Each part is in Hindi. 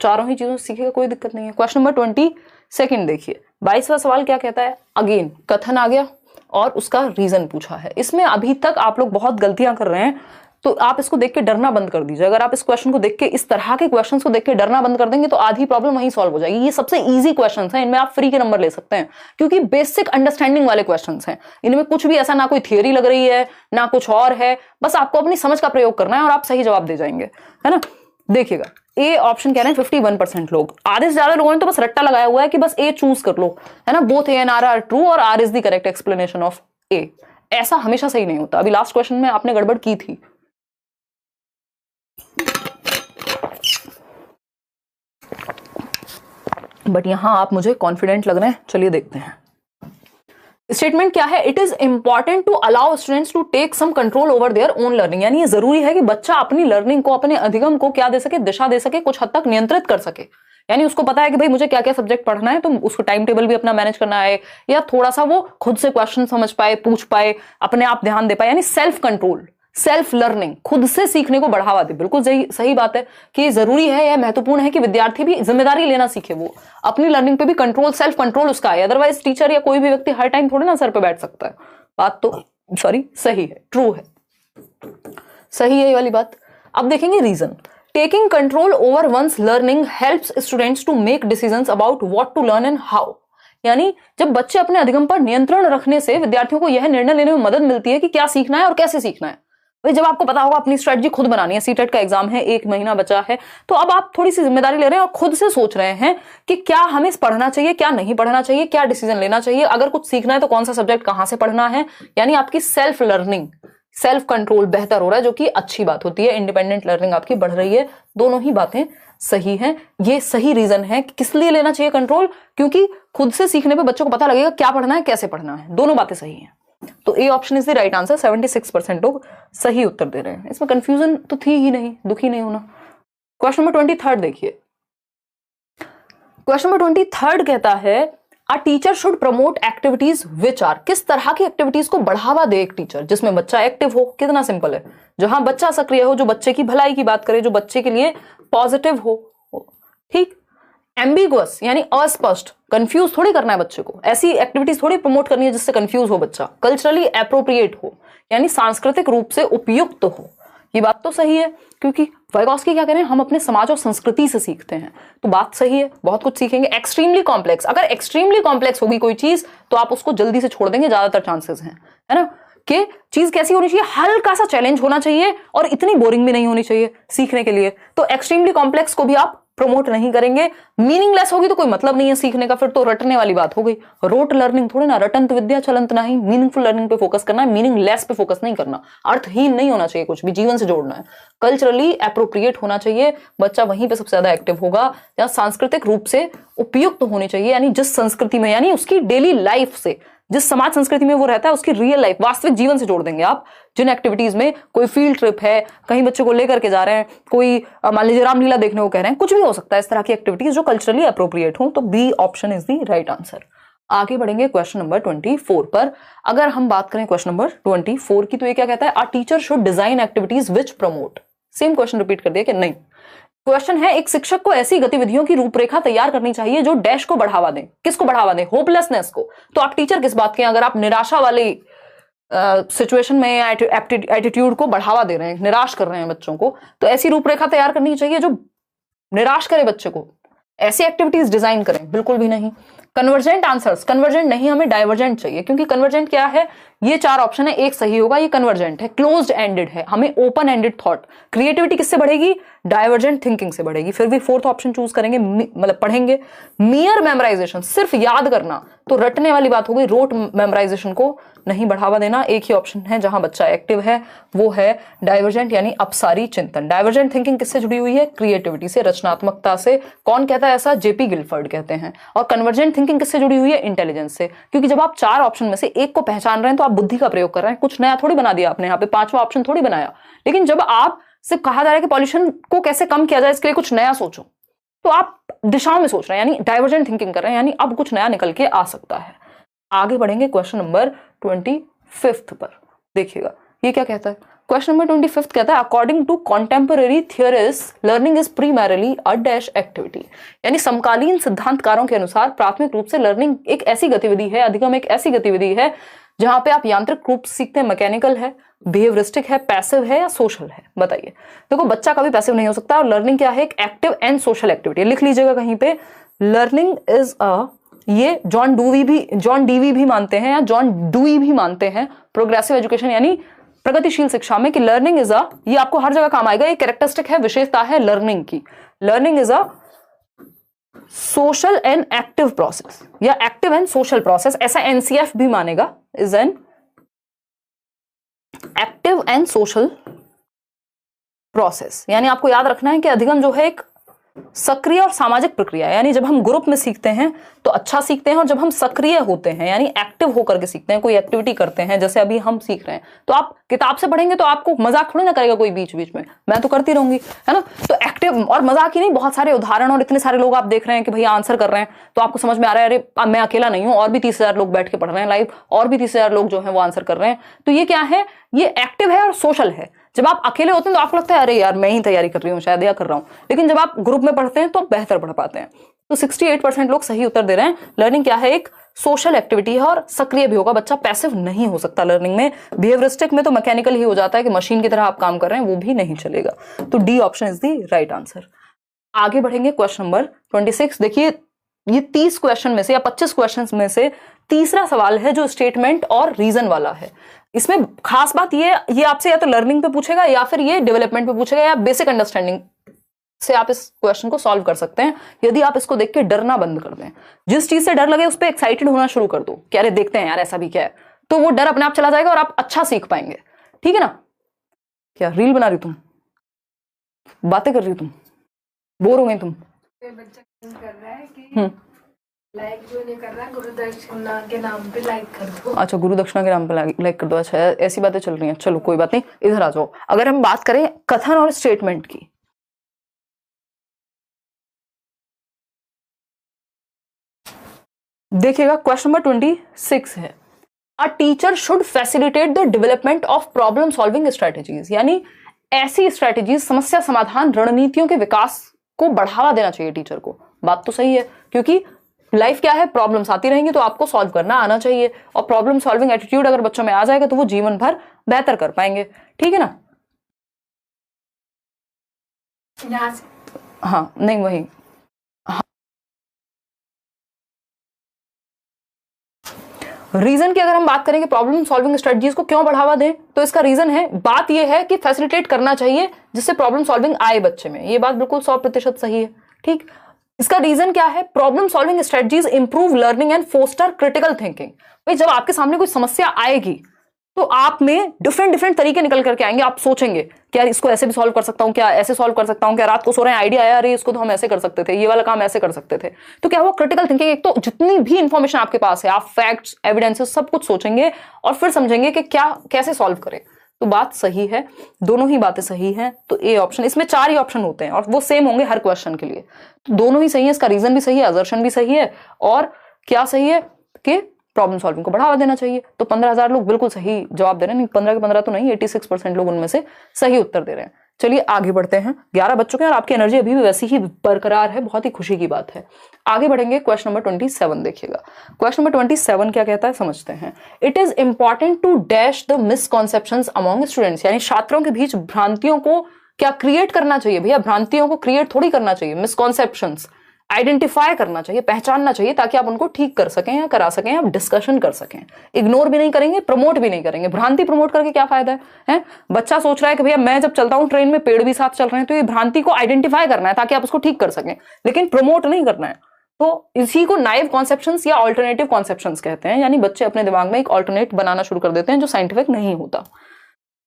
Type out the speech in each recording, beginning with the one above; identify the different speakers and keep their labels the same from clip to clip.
Speaker 1: चारों ही चीजों से सीखेगा, कोई दिक्कत नहीं है। क्वेश्चन नंबर 22 देखिए, 22वां सवाल क्या कहता है, अगेन कथन आ गया और उसका रीजन पूछा है। इसमें अभी तक आप लोग बहुत गलतियां कर रहे हैं, तो आप इसको देख के डरना बंद कर दीजिए। अगर आप इस क्वेश्चन को देख के, इस तरह के क्वेश्चंस को देख के डरना बंद कर देंगे तो आधी प्रॉब्लम वहीं सॉल्व हो जाएगी। ये सबसे इजी क्वेश्चंस हैं, इनमें आप फ्री के नंबर ले सकते हैं क्योंकि बेसिक अंडरस्टैंडिंग वाले क्वेश्चंस हैं। इनमें कुछ भी ऐसा ना कोई थियोरी लग रही है ना कुछ और है, बस आपको अपनी समझ का प्रयोग करना है और आप सही जवाब दे जाएंगे, है ना। देखिएगा, ए ऑप्शन कह रहे हैं 51% लोग, आधे से ज्यादा लोगों ने तो बस रट्टा लगाया हुआ है कि बस ए चूज कर लो, है ना। Both A and R are true और R is the correct explanation of A. ऐसा हमेशा सही नहीं होता। अभी लास्ट क्वेश्चन में आपने गड़बड़ की थी। बट यहां आप मुझे कॉन्फिडेंट लग रहे हैं। चलिए देखते हैं स्टेटमेंट क्या है। It is important to allow students to take some control over their own learning, यानी ये जरूरी है कि बच्चा अपनी लर्निंग को, अपने अधिगम को क्या दे सके, दिशा दे सके, कुछ हद तक नियंत्रित कर सके। यानी उसको पता है कि भाई मुझे क्या क्या सब्जेक्ट पढ़ना है, तो उसको टाइम टेबल भी अपना मैनेज करना है, या थोड़ा सा वो खुद से क्वेश्चन समझ पाए, पूछ पाए, अपने आप ध्यान दे पाए, यानी सेल्फ कंट्रोल, सेल्फ लर्निंग, खुद से सीखने को बढ़ावा दे। बिल्कुल सही बात है कि जरूरी है, यह महत्वपूर्ण है कि विद्यार्थी भी जिम्मेदारी लेना सीखे, वो अपनी लर्निंग पे भी कंट्रोल, सेल्फ कंट्रोल उसका है। अदरवाइज टीचर या कोई भी व्यक्ति हर टाइम थोड़े ना सर पे बैठ सकता है। बात तो सही है, ट्रू है, सही है ये वाली बात। अब देखेंगे reason. Taking control over one's learning helps students to make decisions about what to learn and how, यानी जब बच्चे अपने अधिगम पर नियंत्रण रखने से विद्यार्थियों को यह निर्णय लेने में मदद मिलती है कि क्या सीखना है और कैसे सीखना है। भाई जब आपको पता होगा अपनी स्ट्रेटजी खुद बनानी है, सीटेट का एग्जाम है, 1 महीना बचा है, तो अब आप थोड़ी सी जिम्मेदारी ले रहे हैं और खुद से सोच रहे हैं कि क्या हमें पढ़ना चाहिए, क्या नहीं पढ़ना चाहिए, क्या डिसीजन लेना चाहिए, अगर कुछ सीखना है तो कौन सा सब्जेक्ट कहां से पढ़ना है। यानी आपकी सेल्फ लर्निंग, सेल्फ कंट्रोल बेहतर हो रहा है, जो कि अच्छी बात होती है। इंडिपेंडेंट लर्निंग आपकी बढ़ रही है। दोनों ही बातें सही हैं। ये सही रीजन है कि किस लिए लेना चाहिए कंट्रोल, क्योंकि खुद से सीखने पे बच्चों को पता लगेगा क्या पढ़ना है, कैसे पढ़ना है। दोनों बातें सही हैं। तो A option is the right answer. 76% लोग सही उत्तर दे रहे हैं। इसमें कंफ्यूजन तो थी ही नहीं, दुखी नहीं होना। क्वेश्चन नंबर 23 देखिए। क्वेश्चन नंबर 23 कहता है a teacher should promote activities which are, किस तरह की एक्टिविटीज को बढ़ावा दे एक टीचर जिसमें बच्चा एक्टिव हो। कितना सिंपल है, जहां बच्चा सक्रिय हो, जो बच्चे की भलाई की बात करे, जो बच्चे के लिए पॉजिटिव हो। ठीक। एम्बिगुअस यानी अस्पष्ट, कंफ्यूज थोड़ी करना है बच्चे को, ऐसी एक्टिविटीज थोड़ी प्रमोट करनी है जिससे कंफ्यूज हो बच्चा। कल्चरली एप्रोप्रिएट हो, यानी सांस्कृतिक रूप से उपयुक्त हो। ये बात तो सही है, क्योंकि वाइगॉस्की क्या कह रहे हैं, हम अपने समाज और संस्कृति से सीखते हैं, तो बात सही है, बहुत कुछ सीखेंगे। एक्सट्रीमली कॉम्प्लेक्स, अगर एक्सट्रीमली कॉम्प्लेक्स होगी कोई चीज तो आप उसको जल्दी से छोड़ देंगे, ज्यादातर चांसेस हैं, है ना। कि चीज कैसी होनी चाहिए, हल्का सा चैलेंज होना चाहिए और इतनी बोरिंग भी नहीं होनी चाहिए सीखने के लिए। तो एक्सट्रीमली कॉम्प्लेक्स को भी आप प्रमोट नहीं करेंगे। मीनिंगलेस होगी तो कोई मतलब नहीं है सीखने का, फिर तो रटने वाली बात हो गई। रोट लर्निंग थोड़ी ना, रटंत विद्या चलंत नहीं। मीनिंगफुल लर्निंग पे फोकस करना है, मीनिंगलेस पे फोकस नहीं करना। अर्थहीन नहीं होना चाहिए, कुछ भी जीवन से जोड़ना है। कल्चरली एप्रोप्रिएट होना चाहिए, बच्चा वहीं पे सबसे ज्यादा एक्टिव होगा जहां सांस्कृतिक रूप से उपयुक्त होनी चाहिए, यानी जिस संस्कृति में, यानी उसकी डेली लाइफ से, जिस समाज संस्कृति में वो रहता है उसकी रियल लाइफ, वास्तविक जीवन से जोड़ देंगे आप। जिन एक्टिविटीज में कोई फील्ड ट्रिप है, कहीं बच्चों को लेकर के जा रहे हैं, कोई मान लीजिए रामलीला देखने को कह रहे हैं, कुछ भी हो सकता है इस तरह की एक्टिविटीज जो कल्चरली अप्रोप्रिएट हो। तो B option is the right answer. आगे बढ़ेंगे क्वेश्चन नंबर 24 पर। अगर हम बात करें क्वेश्चन नंबर 24 की, तो ये क्या कहता है, a teacher should design activities which promote. Same question repeat कर दिया कि नहीं। क्वेश्चन है, एक शिक्षक को ऐसी गतिविधियों की रूपरेखा तैयार करनी चाहिए जो डैश को बढ़ावा दें। किसको बढ़ावा दें, होपलेसनेस को। तो आप टीचर किस बात के, अगर आप निराशा वाली सिचुएशन में या एटीट्यूड को बढ़ावा दे रहे हैं, निराश कर रहे हैं बच्चों को, तो ऐसी रूपरेखा तैयार करनी चाहिए जो निराश करे बच्चे को। ऐसी एक्टिविटीज डिजाइन करें, बिल्कुल भी नहीं। कन्वर्जेंट आंसर्स, कन्वर्जेंट नहीं, हमें डाइवर्जेंट चाहिए, क्योंकि कन्वर्जेंट क्या है, ये 4 ऑप्शन है, एक सही होगा, ये कन्वर्जेंट है, क्लोज्ड एंडेड है, हमें ओपन एंडेड थॉट। क्रिएटिविटी किससे बढ़ेगी, डाइवर्जेंट थिंकिंग से बढ़ेगी। फिर भी 4th ऑप्शन चूज करेंगे, मतलब पढ़ेंगे। मियर मेमोराइजेशन, सिर्फ याद करना, तो रटने वाली बात हो गई। रोट मेमोराइजेशन को नहीं बढ़ावा देना। एक ही ऑप्शन है जहां बच्चा एक्टिव है, वो है डाइवर्जेंट यानी अपसारी चिंतन। डाइवर्जेंट थिंकिंग किससे जुड़ी हुई है, क्रिएटिविटी से, रचनात्मकता से। कौन कहता है ऐसा, जेपी गिलफर्ड कहते हैं। और कन्वर्जेंट थिंकिंग किससे जुड़ी हुई है, इंटेलिजेंस से, क्योंकि जब आप 4 ऑप्शन में से एक को पहचान रहे हैं तो आप बुद्धि का प्रयोग कर रहे हैं, कुछ नया थोड़ी बना दिया आपने यहाँ पे, 5वां ऑप्शन थोड़ी बनाया। लेकिन जब आप से कहा जा रहा है कि पॉल्यूशन को कैसे कम किया जाए, इसके लिए कुछ नया सोचो, तो आप दिशाओं में सोच रहे हैं, यानी डाइवर्जेंट थिंकिंग कर रहे हैं, यानी अब कुछ नया निकल के आ सकता है। आगे बढ़ेंगे क्वेश्चन नंबर 25 पर। देखिएगा ये क्या कहता है। क्वेश्चन नंबर 25 कहता है according to contemporary theorist learning is primarily a dash activity, यानी समकालीन सिद्धांतकारों के अनुसार प्राथमिक रूप से लर्निंग एक ऐसी गतिविधि है, अधिगम एक ऐसी गतिविधि है जहां पे आप यांत्रिक रूप से सीखते हैं, मैकेनिकल है, बिहेवियरिस्टिक है, पैसिव है या सोशल है। बताइए। देखो बच्चा कभी पैसिव नहीं हो सकता, और लर्निंग क्या है, एक एक्टिव एंड सोशल एक्टिविटी। लिख लीजिएगा कहीं पे, लर्निंग इज अ, ये जॉन डीवी भी मानते हैं या जॉन डूई भी मानते हैं प्रोग्रेसिव एजुकेशन यानी प्रगतिशील शिक्षा में, कि लर्निंग इज अ, ये आपको हर जगह काम आएगा, ये कैरेक्टरिस्टिक है, विशेषता है लर्निंग की। Learning is a social and active process या एक्टिव एंड सोशल प्रोसेस, ऐसा एनसीएफ भी मानेगा, is an active and social process. यानी आपको याद रखना है कि अधिगम जो है एक सक्रिय और सामाजिक प्रक्रिया है, यानी जब हम ग्रुप में सीखते हैं तो अच्छा सीखते हैं, और जब हम सक्रिय होते हैं यानी एक्टिव होकर के सीखते हैं, कोई एक्टिविटी करते हैं, जैसे अभी हम सीख रहे हैं, तो आप किताब से पढ़ेंगे तो आपको मजाक थोड़ी ना करेगा कोई बीच बीच में, मैं तो करती रहूंगी, है ना। तो एक्टिव और मजाक ही नहीं, बहुत सारे उदाहरण और इतने सारे लोग आप देख रहे हैं कि भैया आंसर कर रहे हैं, तो आपको समझ में आ रहा है अरे मैं अकेला नहीं हूं, और भी 30,000 लोग बैठ के पढ़ रहे हैं लाइव, और भी 30,000 लोग जो है वो आंसर कर रहे हैं। तो ये क्या है, ये एक्टिव है और सोशल है। जब आप अकेले होते हैं तो आपको लगता है अरे यार मैं ही तैयारी कर रही हूँ शायद, या कर रहा हूँ, लेकिन जब आप ग्रुप में पढ़ते हैं तो बेहतर पढ़ पाते हैं। तो 68% लोग सही उत्तर दे रहे हैं। लर्निंग क्या है, एक सोशल एक्टिविटी है और सक्रिय भी होगा, बच्चा पैसिव नहीं हो सकता लर्निंग में। बिहेवियरिस्टिक में तो मैकेनिकल ही हो जाता है कि मशीन की तरह आप काम कर रहे हैं, वो भी नहीं चलेगा। तो D option is the right answer. आगे बढ़ेंगे क्वेश्चन नंबर 26। देखिए ये 30 क्वेश्चन में से या 25 क्वेश्चन में से तीसरा सवाल है जो स्टेटमेंट और रीजन वाला है। इसमें खास बात ये आपसे या तो लर्निंग पे पूछेगा या फिर ये डेवलपमेंट पे पूछेगा, या बेसिक अंडरस्टैंडिंग से आप इस क्वेश्चन को सॉल्व कर सकते हैं यदि आप इसको देख के डरना बंद कर दें। जिस चीज से डर लगे उस पर एक्साइटेड होना शुरू कर दो कि अरे देखते हैं यार ऐसा भी क्या है, तो वो डर अपने आप चला जाएगा और आप अच्छा सीख पाएंगे। ठीक है ना। क्या रील बना रही तुम, बातें कर रही तुम, बोर हो गई तुम?
Speaker 2: कर रहा है कि लाइक जो नहीं कर रहा, गुरु दक्षिणा के नाम पे लाइक कर दो।
Speaker 1: अच्छा, गुरु दक्षिणा के नाम पे लाइक कर दो। अच्छा ऐसी बातें चल रही हैं, चलो कोई बात नहीं, इधर आ जाओ। अगर हम बात करें कथन और स्टेटमेंट की, देखिएगा क्वेश्चन नंबर 26 है, a teacher should facilitate the development of problem solving strategies, यानी ऐसी स्ट्रेटेजीज, समस्या समाधान रणनीतियों के विकास को बढ़ावा देना चाहिए टीचर को। बात तो सही है, क्योंकि लाइफ क्या है, प्रॉब्लम्स आती रहेंगी तो आपको सॉल्व करना आना चाहिए, और प्रॉब्लम सॉल्विंग एटीट्यूड अगर बच्चों में आ जाएगा तो वो जीवन भर बेहतर कर पाएंगे। ठीक है ना।
Speaker 2: यहाँ से
Speaker 1: हाँ नहीं वही, रीजन की अगर हम बात करेंगे प्रॉब्लम सॉल्विंग स्ट्रेटजीज को क्यों बढ़ावा दें, तो इसका रीजन है, बात यह है कि फैसिलिटेट करना चाहिए जिससे प्रॉब्लम सॉल्विंग आए बच्चे में। ये बात बिल्कुल 100% सही है। ठीक, इसका रीजन क्या है, problem solving strategies improve learning and foster critical thinking. भाई जब आपके सामने कोई समस्या आएगी तो आप में डिफरेंट तरीके निकल करके आएंगे। आप सोचेंगे क्या इसको ऐसे भी सॉल्व कर सकता हूं, क्या ऐसे सॉल्व कर सकता हूं, क्या रात को सो रहे हैं आइडिया आया अरे इसको तो हम ऐसे कर सकते थे, ये वाला काम ऐसे कर सकते थे। तो क्या हुआ, क्रिटिकल थिंकिंग। एक तो जितनी भी इंफॉर्मेशन आपके पास है, आप फैक्ट्स एविडेंसेस सब कुछ सोचेंगे और फिर समझेंगे कि क्या कैसे सॉल्व करें। तो बात सही है, दोनों ही बातें सही हैं। तो ए ऑप्शन, इसमें 4 ही ऑप्शन होते हैं और वो सेम होंगे हर क्वेश्चन के लिए, तो दोनों ही सही है। इसका रीजन भी सही है, असर्शन भी सही है, और क्या सही है कि प्रॉब्लम सॉल्विंग को बढ़ावा देना चाहिए। तो 15,000 लोग बिल्कुल सही जवाब दे रहे हैं, 15 के 15 तो नहीं, 86% लोग उनमें से सही उत्तर दे रहे हैं। चलिए आगे बढ़ते हैं। 11 बज चुके हैं और आपकी एनर्जी अभी भी वैसी ही बरकरार है, बहुत ही खुशी की बात है। आगे बढ़ेंगे, क्वेश्चन नंबर 27 देखिएगा। क्वेश्चन नंबर 27 क्या कहता है समझते हैं। It is important to dash the misconceptions among students, यानी छात्रों के बीच भ्रांतियों को क्या क्रिएट करना चाहिए। भैया भ्रांतियों को क्रिएट थोड़ी करना चाहिए, मिसकॉन्सेप्शंस आइडेंटिफाई करना चाहिए, पहचानना चाहिए, ताकि आप उनको ठीक कर सकें या करा सकें, आप डिस्कशन कर सकें। इग्नोर भी नहीं करेंगे, प्रमोट भी नहीं करेंगे। भ्रांति प्रमोट करके क्या फायदा है? बच्चा सोच रहा है कि भैया मैं जब चलता हूं ट्रेन में पेड़ भी साथ चल रहे हैं, तो ये भ्रांति को आइडेंटिफाई करना है ताकि आप उसको ठीक कर सकें, लेकिन प्रमोट नहीं करना है। तो इसी को नाइव कॉन्सेप्शंस या ऑल्टरनेटिव कॉन्सेप्शंस कहते हैं, यानी बच्चे अपने दिमाग में एक ऑल्टरनेट बनाना शुरू कर देते हैं जो साइंटिफिक नहीं होता।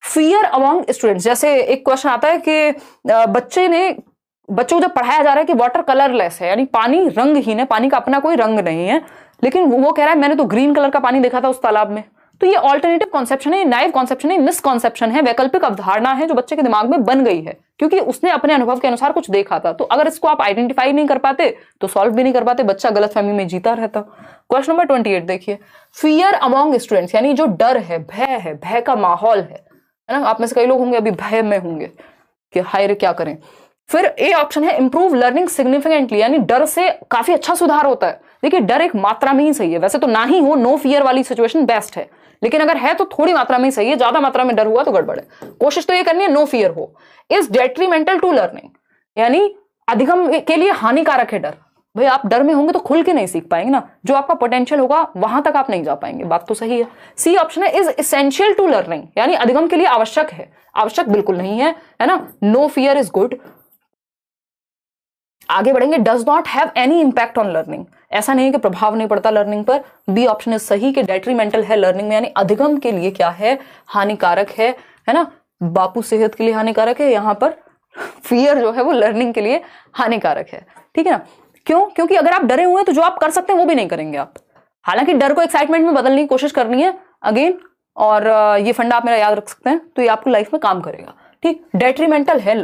Speaker 1: फियर अमॉन्ग स्टूडेंट्स, जैसे एक क्वेश्चन आता है कि बच्चों को जब पढ़ाया जा रहा है कि वाटर कलरलेस है, यानी पानी रंगहीन है, पानी का अपना कोई रंग नहीं है, लेकिन वो कह रहा है मैंने तो ग्रीन कलर का पानी देखा था उस तालाब में। तो ये ऑल्टरनेटिव कॉन्सेप्शन है, नाइव कॉन्सेप्शन है, मिसकॉन्सेप्शन है, वैकल्पिक अवधारणा है जो बच्चे के दिमाग में बन गई है क्योंकि उसने अपने अनुभव के अनुसार कुछ देखा था। तो अगर इसको आप आइडेंटिफाई नहीं कर पाते तो सॉल्व भी नहीं कर पाते, बच्चा गलतफहमी में जीता रहता। क्वेश्चन नंबर 28 देखिए, फियर अमॉन्ग स्टूडेंट्स, यानी जो डर है, भय का माहौल है, है ना। आप में से कई लोग होंगे अभी भय में होंगे कि हाय रे क्या करें। फिर ए ऑप्शन है इंप्रूव लर्निंग सिग्निफिकेंटली, यानी डर से काफी अच्छा सुधार होता है। देखिए डर एक मात्रा में ही सही है, वैसे तो ना ही हो, नो फियर वाली सिचुएशन बेस्ट है, लेकिन अगर है तो थोड़ी मात्रा में ही सही है, ज्यादा मात्रा में डर हुआ तो गड़बड़ है। कोशिश तो ये करनी है नो फियर हो। इज डेट्रीमेंटल टू लर्निंग, यानी अधिगम के लिए हानिकारक है डर। भाई आप डर में होंगे तो खुल के नहीं सीख पाएंगे ना, जो आपका पोटेंशियल होगा वहां तक आप नहीं जा पाएंगे, बात तो सही है। सी ऑप्शन है इज एसेंशियल टू लर्निंग, यानी अधिगम के लिए आवश्यक है। आवश्यक बिल्कुल नहीं है, है ना। No fear is good. आगे बढ़ेंगे, does not have any impact on learning, ऐसा नहीं है कि प्रभाव नहीं पड़ता लर्निंग पर। बी ऑप्शन इज सही कि डेट्रीमेंटल है लर्निंग में, यानी अधिगम के लिए क्या है, हानिकारक है ना। बापू सेहत के लिए हानिकारक है, यहां पर फियर जो है वो लर्निंग के लिए हानिकारक है, ठीक है ना। क्यों? क्योंकि अगर आप डरे हुए हैं तो जो आप कर सकते हैं वो भी नहीं करेंगे आप। हालांकि डर को एक्साइटमेंट में बदलने की कोशिश करनी है अगेन, और ये फंडा आप मेरा याद रख सकते हैं, तो ये आपको लाइफ में काम करेगा, ठीक। डेट्रीमेंटल है,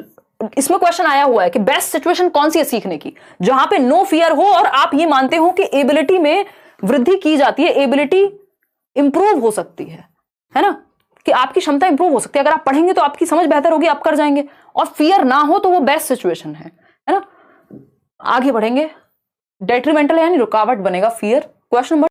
Speaker 1: इसमें क्वेश्चन आया हुआ है कि बेस्ट सिचुएशन कौन सी है सीखने की, जहां पे नो फियर हो और आप ये मानते हो कि एबिलिटी में वृद्धि की जाती है, एबिलिटी इंप्रूव हो सकती है ना, कि आपकी क्षमता इंप्रूव हो सकती है। अगर आप पढ़ेंगे तो आपकी समझ बेहतर होगी, आप कर जाएंगे, और फियर ना हो तो वो बेस्ट सिचुएशन है ना। आगे बढ़ेंगे, डेट्रीमेंटल यानी रुकावट बनेगा फियर। Question number